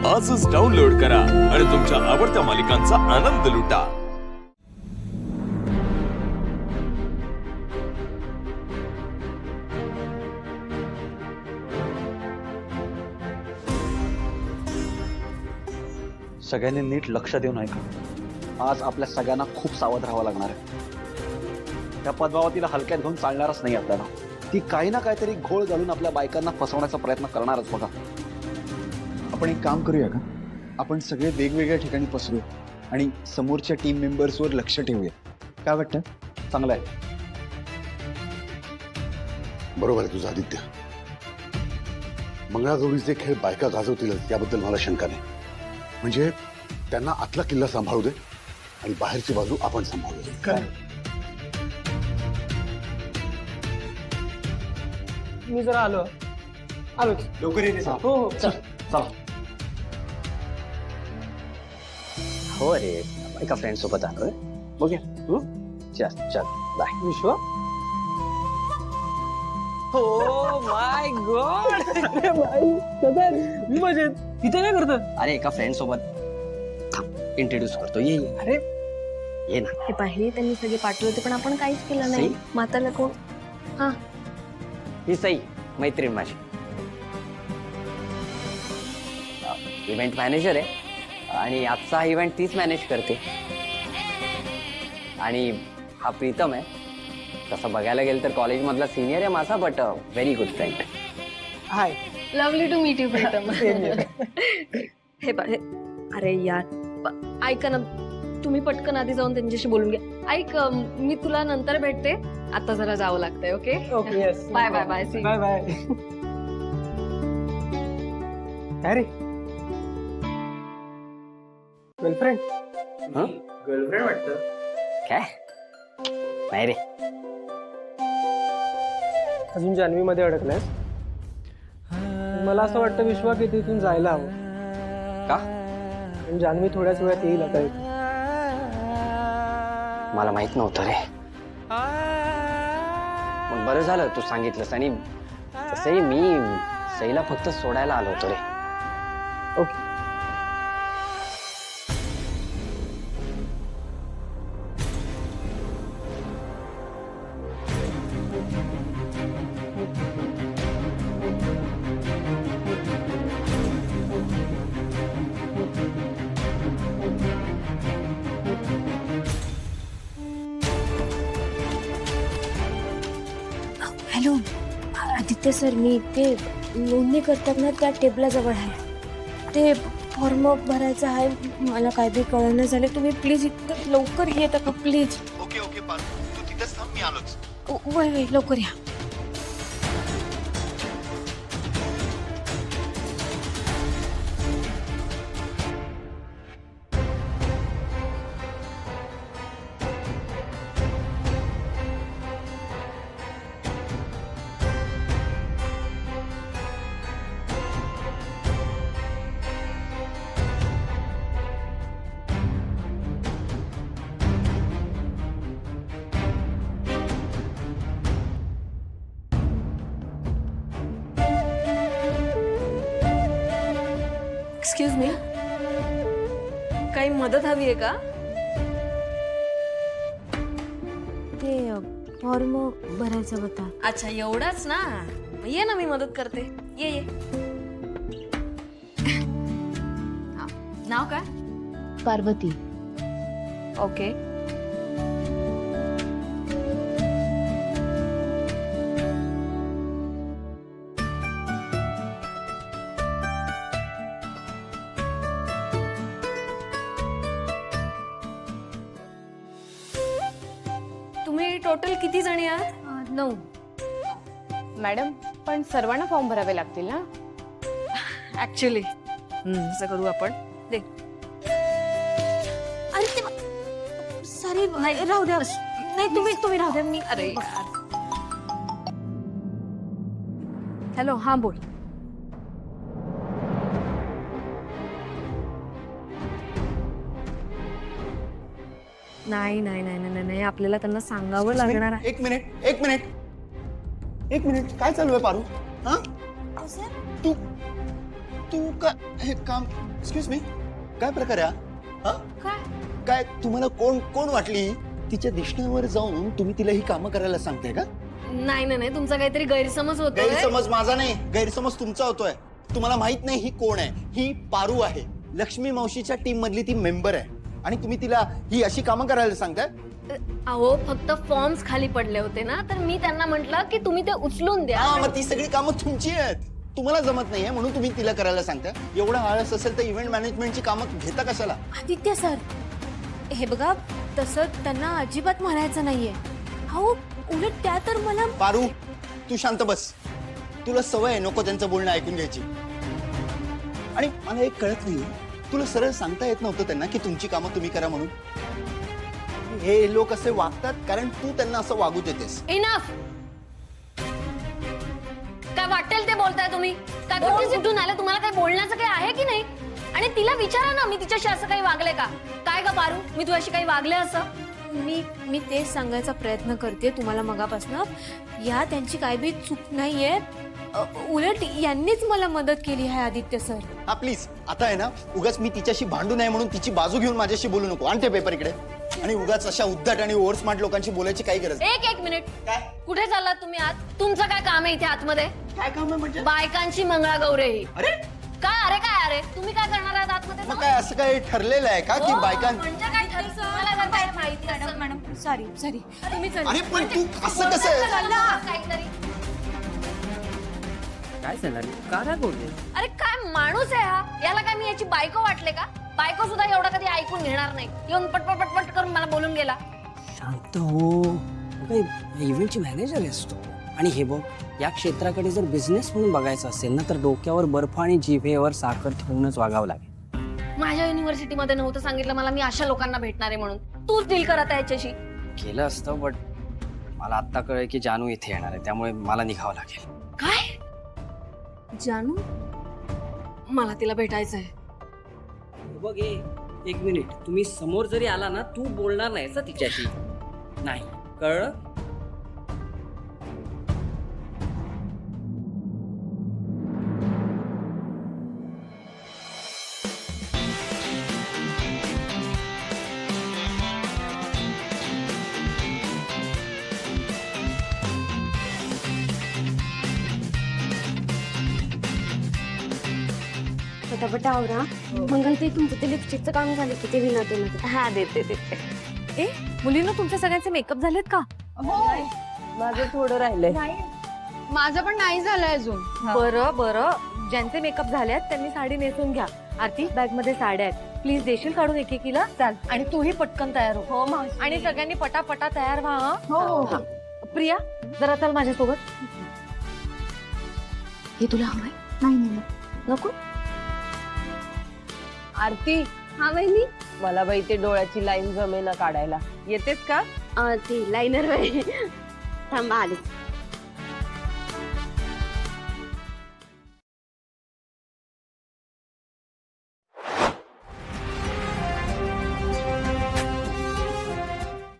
आजच डाउनलोड करा आणि तुमच्या आवडत्या मालिकांचा आनंद लुटा। सगळ्यांनी नीट लक्ष देऊन ऐका। आज आपल्या सगळ्यांना खूप सावध राहावं लागणार आहे। त्या पद्मावतीला हलक्यात घेऊन चालणारच नाही आपल्याला। ती काही ना काहीतरी घोळ घालून आपल्या बायकांना फसवण्याचा प्रयत्न करणारच बघा। आपण एक काम करूया का? आपण सगळे वेगवेगळ्या ठिकाणी पसरू आणि समोरच्या टीम मेंबर्सवर लक्ष ठेवूया। काय वाटतं? चांगलं आहे। बरोबर आहे तुझं आदित्य। मंगळागौरीचे खेळ बायका गाजवतील त्याबद्दल मला शंका नाही। म्हणजे त्यांना आतला किल्ला सांभाळू दे आणि बाहेरची बाजू आपण सांभाळू दे। मी जरा आलोच लवकर येते। हो हो चला हो रे, एका फ्रेंड सोबत आलोय। बघूया। चल चल बाय। विश्व हो माय गॉड मी मजेत इथे काय करत अरे एका फ्रेंड सोबत इंट्रोड्यूस करतो। ये ये अरे ये ना। हे पाहिले त्यांनी सगळे पाठवले होते पण आपण काहीच केलं नाही। सई? माताला कोण? हा ही सई मैत्रीण माझी, इव्हेंट मॅनेजर आहे आणि आजचा इव्हेंट तीच मॅनेज करते। आणि हा प्रीतम आहे। तसं बघायला गेलं तर कॉलेजमधला सिनियर आहे माझा, but very good friend. Hi lovely to meet you Pritam. Hey अरे यार ऐका ना, तुम्ही पटकन आधी जाऊन त्यांच्याशी बोलून घ्या। ऐक मी तुला नंतर भेटते, आता जरा जावं लागतंय। Okay okay yes bye bye bye bye bye काय रे गर्लफ्रेंड गर्लफ्रेंड वाटतं काय नाही रे, अजून जान्हवी मध्ये अडकलायस? मला असं वाटतं विश्वा की तिथून जायला हवं। का? पण जान्हवी थोड्याच वेळात येईल आता इथे। मला माहित नव्हतं रे। मग बरं झालं तू सांगितलंस। आणि तसंही मी सईला फक्त सोडायला आलो होतो रे। ओके हॅलो आदित्य सर, मी ते नोंदणी करतात ना त्या टेबला जवळ आहे। ते फॉर्म भरायचा आहे, मला काय बी कळलं झाले। तुम्ही प्लीज इतकं लवकर येता का प्लीज? ओके ओके पारू, तू तिथेच थांब, मी आलोच। वय वय लवकर या। एक्सक्यूज मी, काही मदत हवी आहे का? ते फॉर्म भरायचा होता। अच्छा एवढाच ना, ये ना मी मदत करते। ये ये। हा, नाव काय? पार्वती। ओके तुम्ही टोटल किती जणी आहात? 9। मॅडम पण सर्वांना फॉर्म भरावे लागतील ना? ऍक्च्युली असं करू आपण। दे। अरे ते सॉरी, राहू द्या। नाही तुम्ही राहू द्या। मी अरे हॅलो, हा बोल। नाही नाही नाही नाही नाही, आपल्याला त्यांना सांगावं लागणार आहे। एक मिनिट काय चालू आहे पारू? हा तू तू काय हे काम एक्सक्यूज मी काय प्रकार आहे हा? काय काय तुम्हाला कोण कोण वाटली तिच्या दिसण्यावर जाऊन तुम्ही तिला ही कामं करायला सांगताय का? नाही नाही नाही, तुमचा काहीतरी गैरसमज होतोय. गैरसमज माझा नाही, गैरसमज तुमचा होतोय. तुम्हाला माहित नाही ही कोण आहे. ही पारू आहे, लक्ष्मी मावशीच्या टीम मधली ती मेंबर आहे आणि तुम्ही तिला ही अशी कामं करायला सांगताय. अहो फक्त फॉर्म्स खाली पडले होते ना, तर मी त्यांना म्हंटल की तुम्ही ते उचलून द्या. हा मग ती सगळी कामं तुमची आहेत, तुम्हाला जमत नाहीये म्हणून तुम्ही तिला करायला सांगताय. एवढा आळस असेल तर इव्हेंट मॅनेजमेंटची कामं घेता कशाला? आदित्य सर, हे बघा तसं त्यांना अजिबात म्हणायचं नाहीये. अहो उलट त्या तर मला पारू तू शांत बस. तुला सवय आहे नको त्यांचं बोलणं ऐकून घ्यायची. आणि मला एक कळत नाही, तुला सरळ सांगता येत नव्हतं त्यांना की तुमची कामं तुम्ही करा म्हणून? हे लोक असे वागतात कारण तू त्यांना असं वागू देतेस. इनफ. काय वाटेल ते बोलताय तुम्ही? काय कुठे सिद्धून आले? तुम्हाला काही बोलण्याचं काही आहे की नाही? आणि तिला विचारा ना, मी तिच्याशी असं काही वागले का? काय का पारू, मी तुझ्याशी काही वागले असं? मी तेच सांगायचा प्रयत्न करते तुम्हाला मगापासून. या त्यांची काय बी चूक नाहीये. उलट यांनीच मला मदत केली आहे आदित्य सर. हा प्लीज आता आहे ना, उगाच मी तिच्याशी भांडू नये म्हणून तिची बाजू घेऊन माझ्याशी बोलू नको. आणते पेपर इकडे. आणि उगाच अशा उद्धट आणि ओव्हर स्मार्ट लोकांशी बोलायची काही गरज नाही. एक मिनिट. काय कुठे चाललात तुम्ही आत? तुमचं काय काम आहे इथे आतमध्ये? काय काम आहे म्हणजे? बायकांची मंगळागौर ही. अरे काय अरे तुम्ही काय करणार आहात आतमध्ये? मग काय असं काय ठरलेलं आहे का की हो, बायकां म्हणजे काय ठरलं? मला जर काय माहिती असेल. मॅडम सॉरी तुम्ही चला. अरे पण तू असं कसं आहे? काहीतरी. काय झालं का रागवते? अरे काय माणूस आहे हा? याला काय मी याची बायको वाटले का? बायको सुद्धा एवढा कधी ऐकून घेणार नाही. येऊन पटपट पटपट करून मला बोलून गेला. शांत हो. काही इव्हेंटची मॅनेजर आहेस तू. आणि हे बघ, या क्षेत्राकडे जर बिझनेस म्हणून बघायचं असेल ना, तर डोक्यावर बर्फ आणि जिभेवर साखर ठेवूनच वागावं लागेल. माझ्या युनिव्हर्सिटीमध्ये नव्हतं सांगितलं मला मी अशा लोकांना भेटणार आहे म्हणून. तूच डील करत आहे याच्याशी. केलं असतं, बट मला आत्ता कळलं की जानू इथे येणार आहे, त्यामुळे मला निघावं लागेल. काय? जानू? मला तिला भेटायचंय. बघ एक मिनिट, तुम्ही समोर जरी आला ना, तू बोलणार नाहीस तिच्याशी. नाही कळलं? पटापट आवरा. मंगल ते तुमचं ते लिपस्टिकचं काम झालं की ते विनाते. हा देते. ए मुलींना तुमच्या सगळ्यांचे मेकअप झालेत का? माझं थोडं राहिलंय. माझं पण नाही झालं अजून. बरं ज्यांचे मेकअप झालेत त्यांनी साडी नेसून घ्या. आरती बॅग मध्ये साड्या आहेत, प्लीज देशील काढून एकेकीला? चाल. आणि तूही पटकन तयार हो. आणि सगळ्यांनी पटापटा तयार व्हा. हा? प्रिया जरा चल माझ्यासोबत. हे तुला हवंय? नाही नको. आरती, हा वहिनी. मला बाई ते डोळ्याची लाईन जमेना काढायला. येतेस का? ती लायनर थांबा आले.